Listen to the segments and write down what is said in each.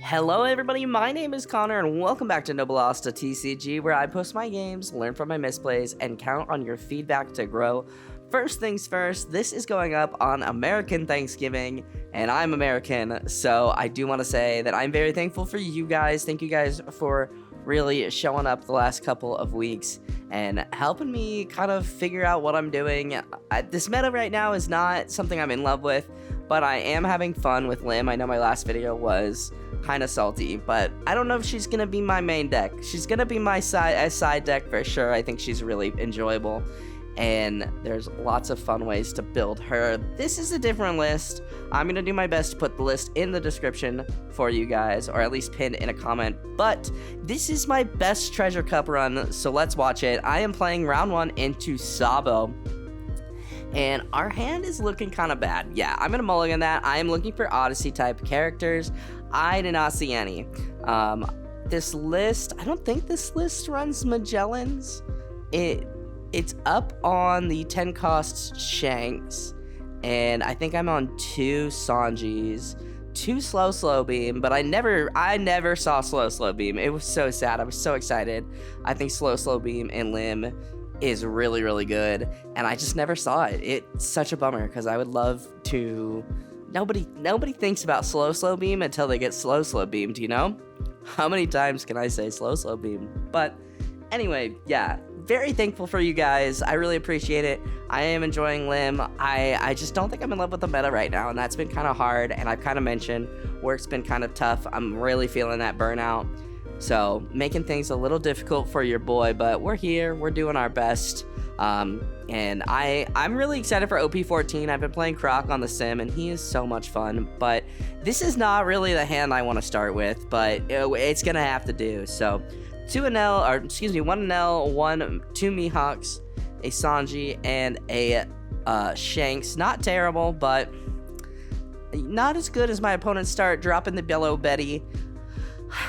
Hello everybody, my name is Connor and welcome back to OPTCG, where I post my games, learn from my misplays, and count on your feedback to grow. First things first, this is going up on American Thanksgiving, and I'm American, so I do want to say that I'm very thankful for you guys. Thank you guys for really showing up the last couple of weeks and helping me kind of figure out what I'm doing. This meta right now is not something I'm in love with, but I am having fun with Lim. I know my last video was kind of salty, but I don't know if she's gonna be my main deck. She's gonna be my side deck for sure. I think she's really enjoyable, and there's lots of fun ways to build her. This is a different list. I'm gonna do my best to put the list in the description for you guys, or at least pinned in a comment, but this is my best treasure cup run, so let's watch it. I am playing round 1 into Sabo, and our hand is looking kind of bad. Yeah, I'm gonna mulligan that. I am looking for Odyssey type characters. I did not see any. This list, I don't think this list runs Magellans. It's up on the 10 cost Shanks, and I think I'm on 2 Sanjis, 2 slow beam, but I never saw slow beam. It was so sad. I was so excited. I think slow beam and Lim is really good, and I just never saw it. It's such a bummer because I would love to. Nobody thinks about slow beam until they get slow beamed, you know? How many times can I say slow beam? But anyway, yeah, very thankful for you guys. I really appreciate it. I am enjoying Lim. I just don't think I'm in love with the meta right now, and that's been kind of hard, and I've kind of mentioned work's been kind of tough. I'm really feeling that burnout. So, making things a little difficult for your boy, but we're here, we're doing our best. And I'm really excited for OP-14. I've been playing Croc on the sim, and he is so much fun, but this is not really the hand I want to start with, but it's gonna have to do. So, 1 Enel, 2 Mihawks, a Sanji, and a Shanks. Not terrible, but not as good as my opponent's start, dropping the Yellow Betty.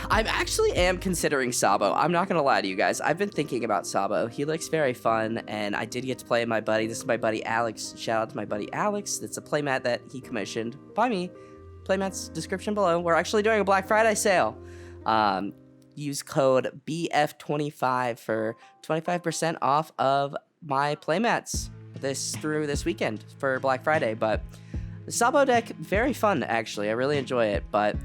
I actually am considering Sabo. I'm not gonna lie to you guys. I've been thinking about Sabo. He looks very fun, and I did get to play my buddy. This is my buddy Alex. Shout out to my buddy Alex. It's a playmat that he commissioned by me. Playmat's description below. We're actually doing a Black Friday sale. Use code BF25 for 25% off of my playmats through this weekend for Black Friday. But the Sabo deck, very fun actually. I really enjoy it, but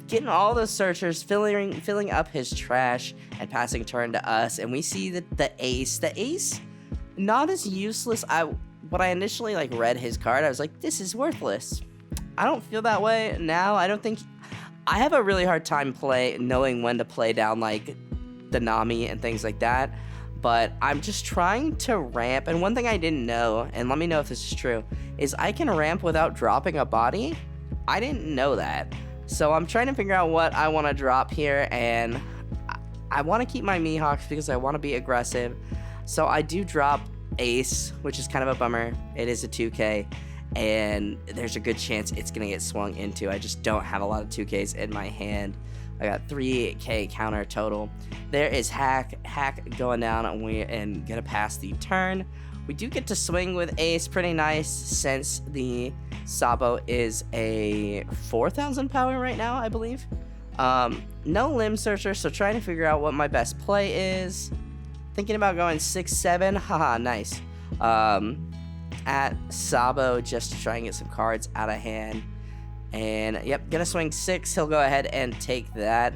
getting all those searchers, filling up his trash, and passing turn to us, and we see the ace. The ace, not as useless. When I initially read his card, I was like, this is worthless. I don't feel that way now. I don't think. I have a really hard time knowing when to play down the Nami and things like that. But I'm just trying to ramp. And one thing I didn't know, and let me know if this is true, is I can ramp without dropping a body. I didn't know that. So I'm trying to figure out what I want to drop here, and I want to keep my Mihawks because I want to be aggressive. So I do drop Ace, which is kind of a bummer. It is a 2K, and there's a good chance it's going to get swung into. I just don't have a lot of 2Ks in my hand. I got 3K counter total. There is Hack going down, and going to pass the turn. We do get to swing with Ace, pretty nice, since the Sabo is a 4,000 power right now, I believe. No Lim Searcher, so trying to figure out what my best play is. Thinking about going 6-7, haha, nice. At Sabo, just to try and get some cards out of hand. And, yep, gonna swing 6, he'll go ahead and take that.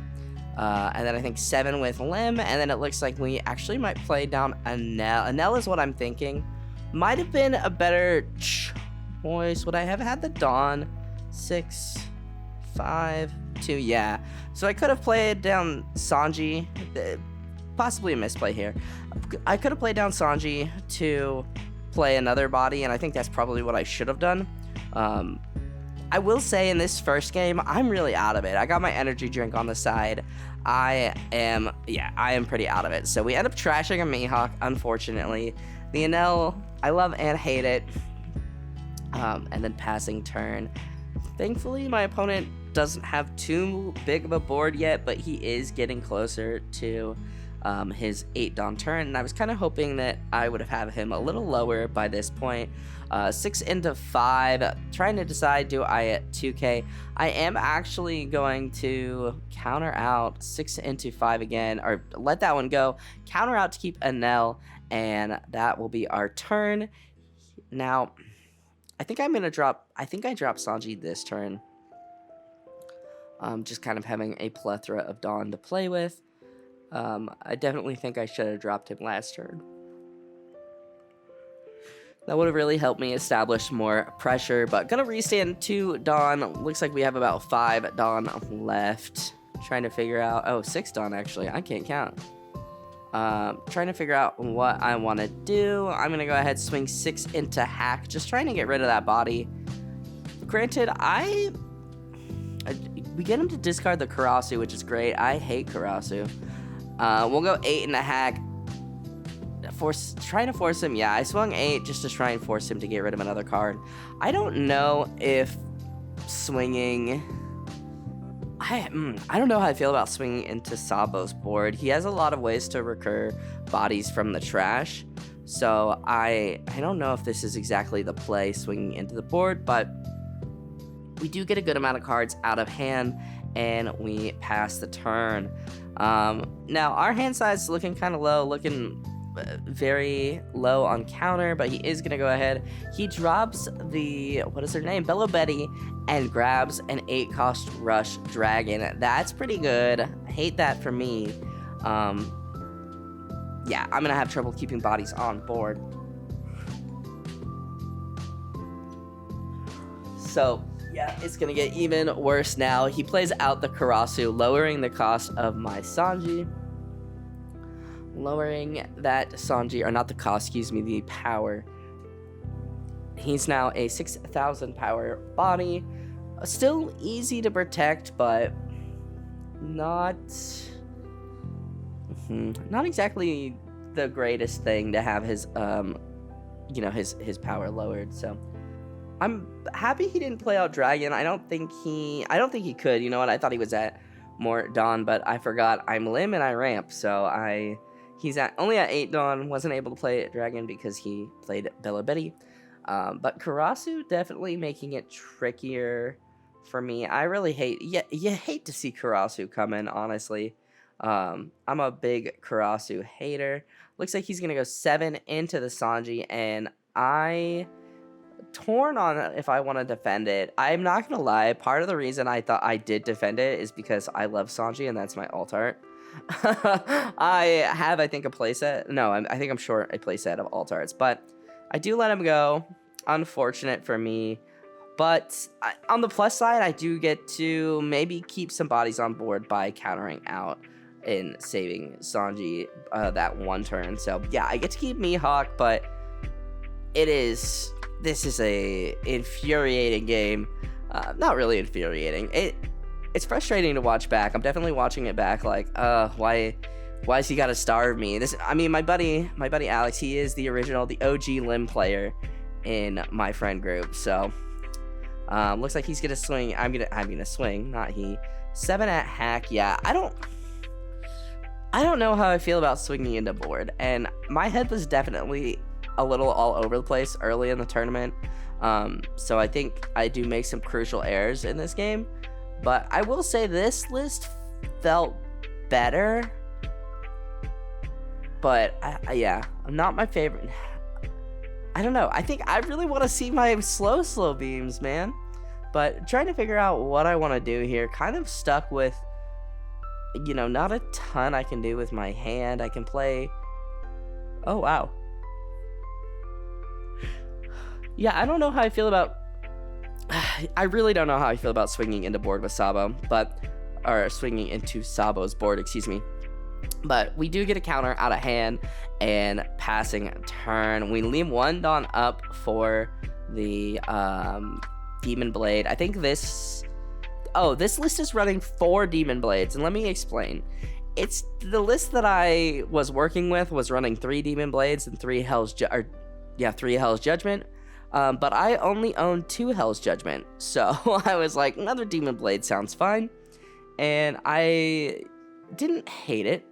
And then I think 7 with Lim, and then it looks like we actually might play down Enel. Enel is what I'm thinking. Might have been a better choice. Would I have had the Dawn? 6, 5, 2, yeah. So I could have played down Sanji. Possibly a misplay here. I could have played down Sanji to play another body, and I think that's probably what I should have done. I will say in this first game, I'm really out of it. I got my energy drink on the side. I am pretty out of it. So we end up trashing a Mihawk, unfortunately. The Enel, I love and hate it. And then passing turn. Thankfully, my opponent doesn't have too big of a board yet, but he is getting closer to his 8 Dawn turn, and I was kind of hoping that I would have had him a little lower by this point. 6 into 5, trying to decide, do I 2k? I am actually going to counter out 6 into 5 again, or let that one go, counter out to keep Anel, and that will be our turn. Now, I think I dropped Sanji this turn. Just kind of having a plethora of Dawn to play with. I definitely think I should have dropped him last turn. That would have really helped me establish more pressure, but gonna restand 2 Dawn. Looks like we have about 5 Dawn left. Trying to figure out, 6 Dawn actually, I can't count. Trying to figure out what I want to do. I'm gonna go ahead, swing 6 into hack, just trying to get rid of that body. Granted, we get him to discard the Karasu, which is great. I hate Karasu. We'll go 8 into hack. Trying to force him. Yeah, I swung 8 just to try and force him to get rid of another card. I don't know if swinging. I don't know how I feel about swinging into Sabo's board. He has a lot of ways to recur bodies from the trash. So I don't know if this is exactly the play, swinging into the board, but we do get a good amount of cards out of hand, and we pass the turn. Now, our hand size is looking kind of low, looking very low on counter, but he is going to go ahead. He drops the, what is her name? Bello Betty, and grabs an 8-cost Rush Dragon. That's pretty good. I hate that for me. Yeah, I'm going to have trouble keeping bodies on board. So, yeah, it's going to get even worse now. He plays out the Karasu, lowering the cost of my Sanji. Lowering that Sanji, or not the cost, excuse me, the power. He's now a 6,000 power body. Still easy to protect, but not exactly the greatest thing to have his his power lowered. So I'm happy he didn't play out Dragon. I don't think he could. You know what? I thought he was at more Dawn, but I forgot I'm Lim and I ramp, so he's only at 8 Dawn. Wasn't able to play Dragon because he played Bello Betty. But Karasu definitely making it trickier for me. I really hate, you hate to see Karasu come in, honestly. I'm a big Karasu hater. Looks like he's going to go 7 into the Sanji, and I torn on if I want to defend it. I'm not going to lie, part of the reason I thought I did defend it is because I love Sanji, and that's my alt art. I have, I think, a playset. No, I think I'm short a playset of alt arts, but I do let him go. Unfortunate for me. But on the plus side, I do get to maybe keep some bodies on board by countering out and saving Sanji that one turn. So yeah, I get to keep Mihawk, but this is a infuriating game. Not really infuriating. It's frustrating to watch back. I'm definitely watching it back like, why has he got to starve me? My buddy Alex, he is the OG Lim player in my friend group. So looks like he's gonna swing. I'm gonna swing, not he. 7 at hack. Yeah, I don't know how I feel about swinging into board, and my head was definitely a little all over the place early in the tournament. So I think I do make some crucial errors in this game, but I will say this list felt better. But yeah, not my favorite. I don't know. I think I really want to see my slow beams, man. But trying to figure out what I want to do here. Kind of stuck with, not a ton I can do with my hand. I can play. Oh, wow. Yeah, I don't know how I feel about. I really don't know how I feel about swinging into board with Sabo, or swinging into Sabo's board, excuse me. But we do get a counter out of hand and passing turn. We leave 1 Dawn up for the Demon Blade. I think this list is running 4 Demon Blades, and let me explain. It's the list that I was working with was running 3 Demon Blades and 3 Hell's Judgment. But I only own 2 Hell's Judgment, so I was like, another Demon Blade sounds fine, and I didn't hate it.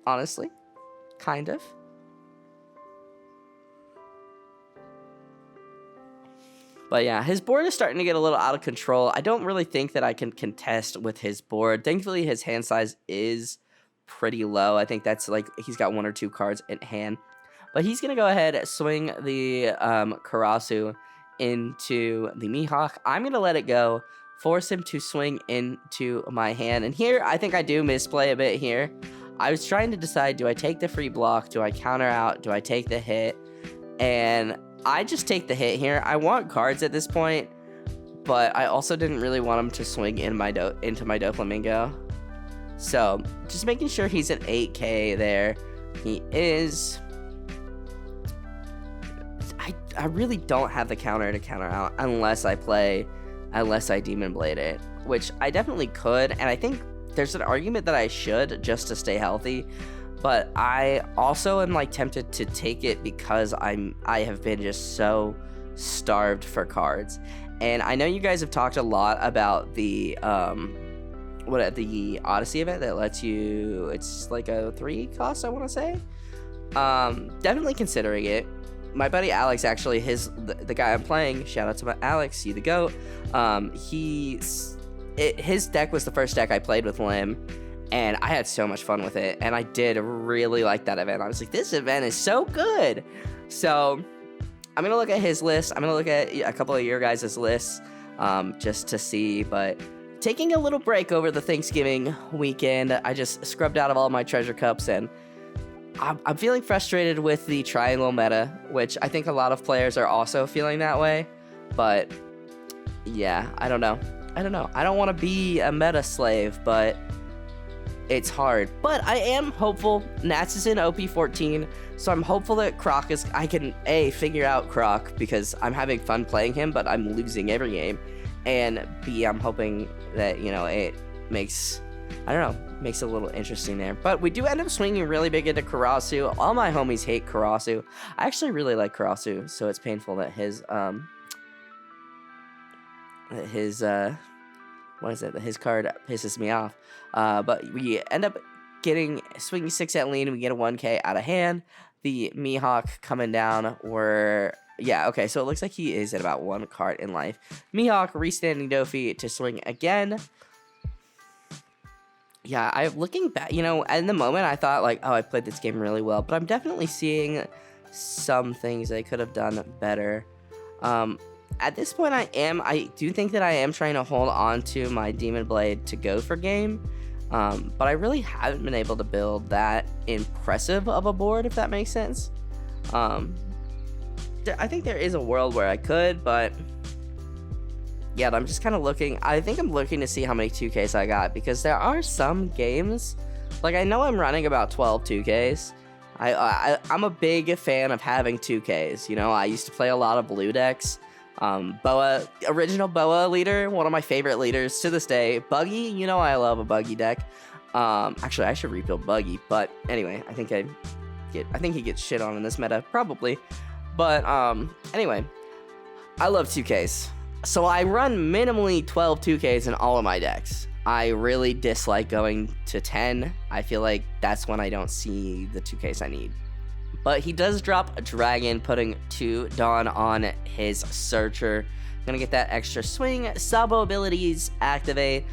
honestly. Kind of. But yeah, his board is starting to get a little out of control. I don't really think that I can contest with his board. Thankfully, his hand size is pretty low. I think that's like he's got 1 or 2 cards in hand. But he's going to go ahead and swing the Karasu into the Mihawk. I'm going to let it go, force him to swing into my hand. And here, I think I do misplay a bit here. I was trying to decide, do I take the free block? Do I counter out? Do I take the hit? And I just take the hit here. I want cards at this point, but I also didn't really want him to swing into my Doflamingo. So, just making sure he's at 8k there. He is. I really don't have the counter to counter out unless I Demon Blade it, which I definitely could, and I think there's an argument that I should just to stay healthy. But I also am like tempted to take it because I have been just so starved for cards. And I know you guys have talked a lot about the Odyssey event that lets you, it's like a 3 cost, I want to say. Definitely considering it. My buddy Alex, actually, the guy I'm playing, shout out to my Alex, you the GOAT. His deck was the first deck I played with Lim. And I had so much fun with it, and I did really like that event. I was like, this event is so good. So I'm going to look at his list. I'm going to look at a couple of your guys' lists just to see. But taking a little break over the Thanksgiving weekend, I just scrubbed out of all my treasure cups, and I'm feeling frustrated with the triangle meta, which I think a lot of players are also feeling that way. But yeah, I don't know. I don't want to be a meta slave, but it's hard. But I am hopeful. Nats is in OP-14, so I'm hopeful that Croc is... I can, A, figure out Croc because I'm having fun playing him, but I'm losing every game. And B, I'm hoping that, it makes... I don't know, makes it a little interesting there. But we do end up swinging really big into Karasu. All my homies hate Karasu. I actually really like Karasu, so it's painful that his card pisses me off. But we end up swinging 6 at lean. We get a 1k out of hand. The Mihawk coming down okay, so it looks like he is at about 1 card in life. Mihawk restanding Dofi to swing again. Yeah, I'm looking back, in the moment I thought like, oh, I played this game really well, but I'm definitely seeing some things I could have done better. At this point, I do think that I am trying to hold on to my Demon Blade to go for game, but I really haven't been able to build that impressive of a board, if that makes sense. I think there is a world where I could, but yeah, I'm just kind of looking. I think I'm looking to see how many 2Ks I got, because there are some games, like I know I'm running about 12 2Ks. I'm a big fan of having 2Ks. I used to play a lot of blue decks. Original Boa leader, one of my favorite leaders to this day. Buggy, I love a Buggy deck. Actually, I should rebuild Buggy, but anyway, I think he gets shit on in this meta, probably. But anyway, I love 2Ks. So I run minimally 12 2Ks in all of my decks. I really dislike going to 10. I feel like that's when I don't see the 2Ks I need. But he does drop a dragon, putting 2 Dawn on his Searcher. Gonna get that extra swing. Sabo abilities activate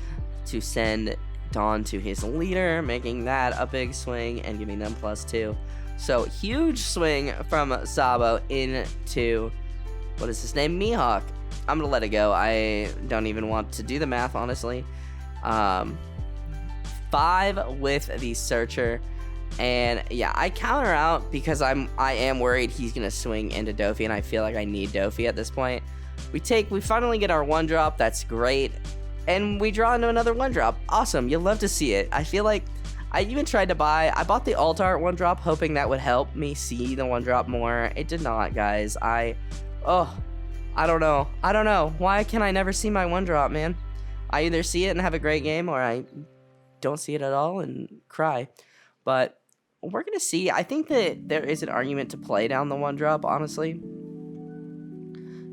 to send Dawn to his leader, making that a big swing and giving them +2. So huge swing from Sabo into, what is his name? Mihawk. I'm gonna let it go. I don't even want to do the math, honestly. 5 with the Searcher. And yeah, I counter out because I am worried he's gonna swing into Dofi, and I feel like I need Dofi at this point. We finally get our 1-drop. That's great, and we draw into another 1-drop. Awesome, you'll love to see it. I feel like I even tried to I bought the alt art 1-drop, hoping that would help me see the 1-drop more. It did not, guys. I don't know. Why can I never see my 1-drop, man? I either see it and have a great game, or I don't see it at all and cry. But we're going to see. I think that there is an argument to play down the 1-drop, honestly.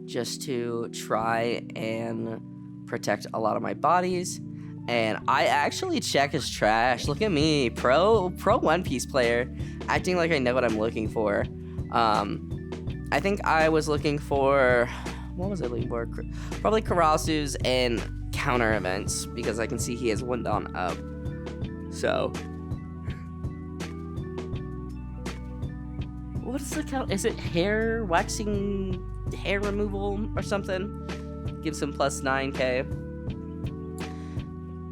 Just to try and protect a lot of my bodies. And I actually check his trash. Look at me, pro One Piece player, acting like I know what I'm looking for. I think I was looking for, what was I looking for? Probably Karasu's and counter events, because I can see he has one down up. So, what is the count? Is it hair waxing, hair removal or something? Gives him plus 9k.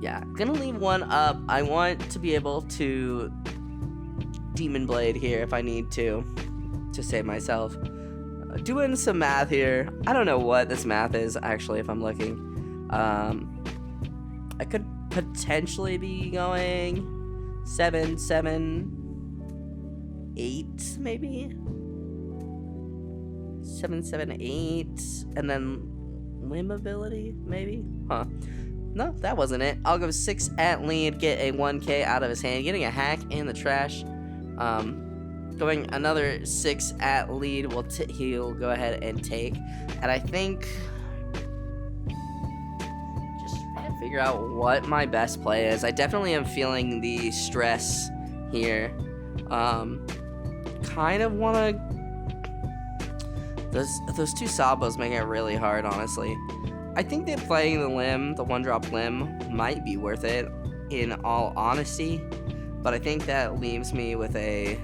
Yeah, gonna leave one up. I want to be able to Demon Blade here if I need to save myself. Doing some math here. I don't know what this math is, actually, if I'm looking. I could potentially be going 7, 7, 8, maybe? 7, 7, 8, and then Lim ability, maybe? Huh. No, that wasn't it. I'll go 6 at lead, get a 1k out of his hand, getting a hack in the trash. Going another 6 at lead, he'll go ahead and take. And I think, just trying to figure out what my best play is. I definitely am feeling the stress here. Kind of want to, those two Sabos make it really hard, honestly. I think that playing the Lim, the 1-drop Lim, might be worth it, in all honesty. But I think that leaves me with a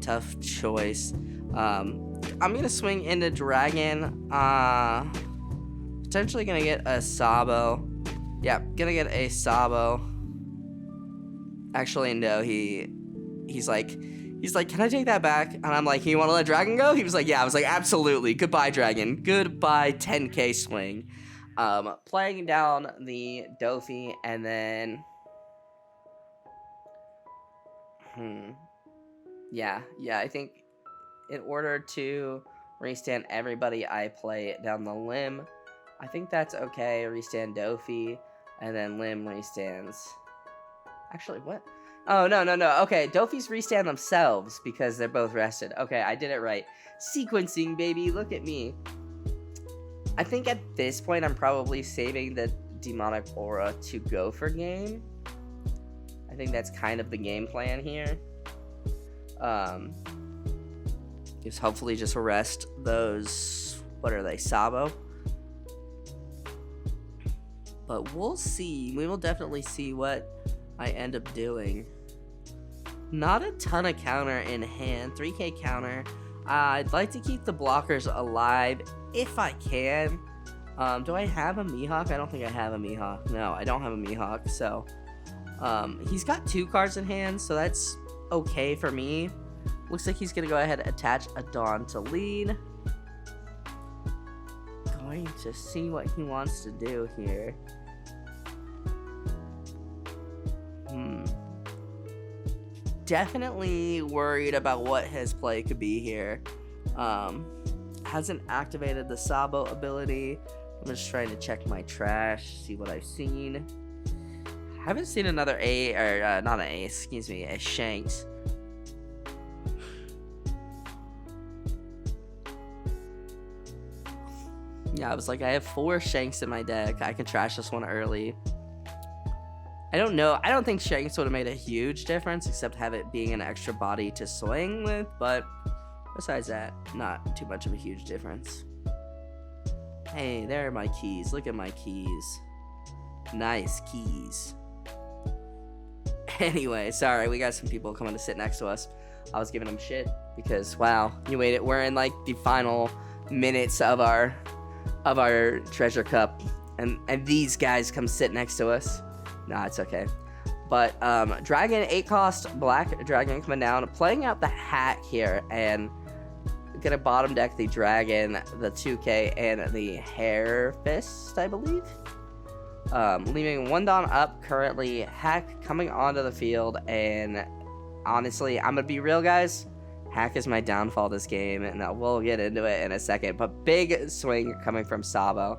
tough choice. I'm gonna swing into Dragon. Potentially gonna get a Sabo. Yeah, gonna get a Sabo. Actually, no, he's like, can I take that back? And I'm like, you want to let Dragon go? He was like, yeah. I was like, absolutely. Goodbye, Dragon. Goodbye, 10k swing. Playing down the Dofi, and then, yeah. I think in order to restand everybody, I play down the Lim. I think that's okay. Restand Dofi, and then Lim restands. Actually, what? Oh, no. Okay, Dofi's restand themselves because they're both rested. Okay, I did it right. Sequencing, baby. Look at me. I think at this point, I'm probably saving the Demonic Aura to go for game. I think that's kind of the game plan here. Just hopefully just arrest those, what are they, Sabo? But we'll see. We will definitely see what I end up doing. Not a ton of counter in hand. 3k counter. I'd like to keep the blockers alive if I can. Do I have a Mihawk? I don't think I have a Mihawk. No, I don't have a Mihawk. So he's got 2 cards in hand, so that's okay for me. Looks like he's gonna go ahead and attach a Dawn to lead. Going to see what he wants to do here. Definitely worried about what his play could be here. Hasn't activated the Sabo ability. I'm just trying to check my trash, see what I've seen. Haven't seen another not an ace, excuse me, a Shanks. Yeah, I was like, I have 4 Shanks in my deck. I can trash this one early. I don't know. I don't think Shanks would have made a huge difference, except have it being an extra body to swing with. But besides that, not too much of a huge difference. Hey, there are my keys. Look at my keys. Nice keys. Anyway, sorry, we got some people coming to sit next to us. I was giving them shit because, wow, you waited. We're in like the final minutes of our treasure cup, and these guys come sit next to us. Nah, it's okay. But Dragon, 8 cost, Black Dragon coming down, playing out the hack here, and gonna bottom deck the Dragon, the 2k, and the Hair Fist, I believe. Leaving 1 Dawn up currently, hack coming onto the field, and honestly, I'm gonna be real, guys. Hack is my downfall this game, and we'll get into it in a second. But big swing coming from Sabo.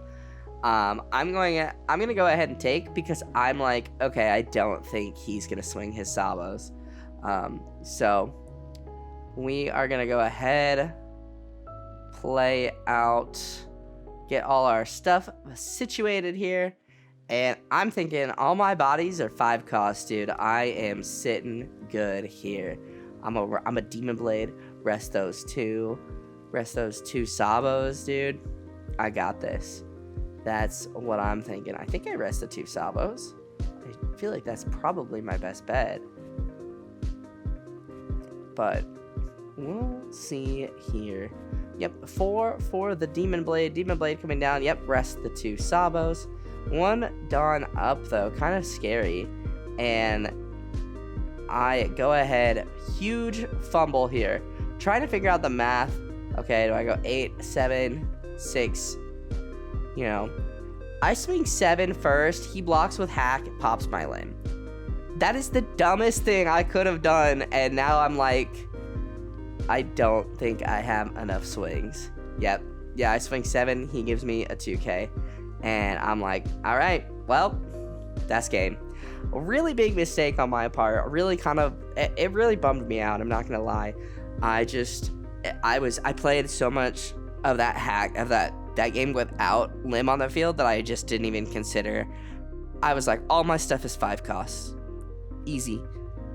I'm gonna go ahead and take, because I'm like, okay, I don't think he's gonna swing his Sabos. So we are gonna go ahead, play out, get all our stuff situated here, And I'm thinking all my bodies are 5 costs, dude. I am sitting good here. I'm a Demon Blade. Rest those two Sabos, dude. I got this. That's what I'm thinking. I think I rest the 2 Sabos. I feel like that's probably my best bet. But we'll see here. Yep, 4 for the Demon Blade. Demon Blade coming down. Yep, rest the 2 Sabos. 1 Dawn up, though. Kind of scary. And I go ahead. Huge fumble here. Trying to figure out the math. Okay, do I go 8, 7, 6? You know. I swing 7 first. He blocks with hack. Pops my Lim. That is the dumbest thing I could have done. And now I'm like, I don't think I have enough swings. Yep. Yeah, I swing 7. He gives me a 2K. And I'm like, all right, well, that's game. A really big mistake on my part. Really it really bummed me out. I'm not going to lie. I played so much of that hack, of that game without Lim on the field that I just didn't even consider. I was like, all my stuff is 5 costs. Easy.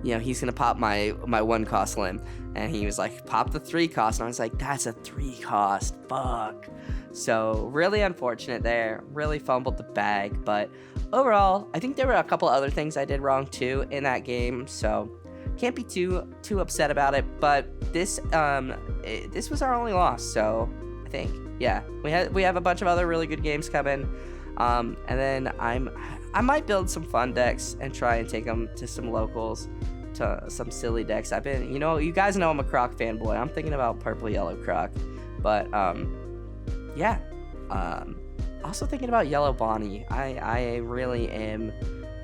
You know, he's going to pop my 1 cost Lim. And he was like, pop the 3 cost. And I was like, that's a 3 cost. Fuck. So really unfortunate there. Really fumbled the bag. But overall, I think there were a couple other things I did wrong too in that game. So can't be too upset about it. But this was our only loss. So I think, yeah, we have a bunch of other really good games coming. And then I might build some fun decks and try and take them to some locals, to some silly decks. I've been, you guys know I'm a Croc fanboy. I'm thinking about purple yellow Croc, but yeah. Also thinking about yellow Bonnie. I really am.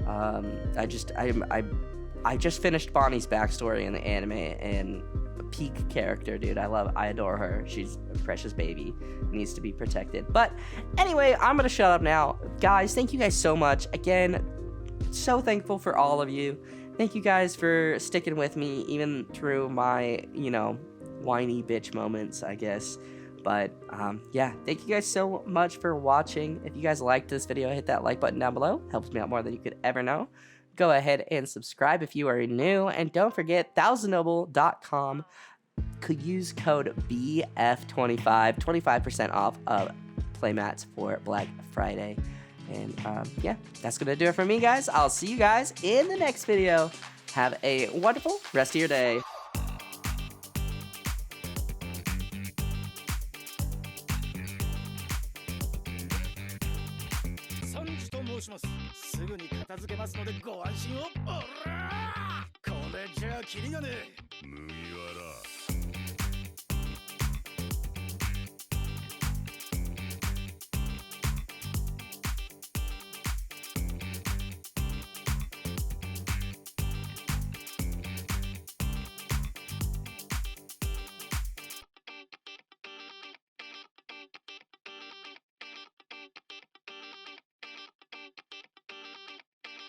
I just finished Bonnie's backstory in the anime, and a peak character, dude. I adore her. She's a precious baby. Needs to be protected. But anyway, I'm gonna shut up now. Guys, thank you guys so much. Again, so thankful for all of you. Thank you guys for sticking with me, even through my, whiny bitch moments, I guess. But yeah, thank you guys so much for watching. If you guys liked this video, hit that like button down below. Helps me out more than you could ever know. Go ahead and subscribe if you are new. And don't forget, thousandnoble.com. Could use code BF25, 25% off of playmats for Black Friday. And yeah, that's going to do it for me, guys. I'll see you guys in the next video. Have a wonderful rest of your day. すぐに片付けますのでご安心を。おらー、これじゃあキリがねえ。麦わら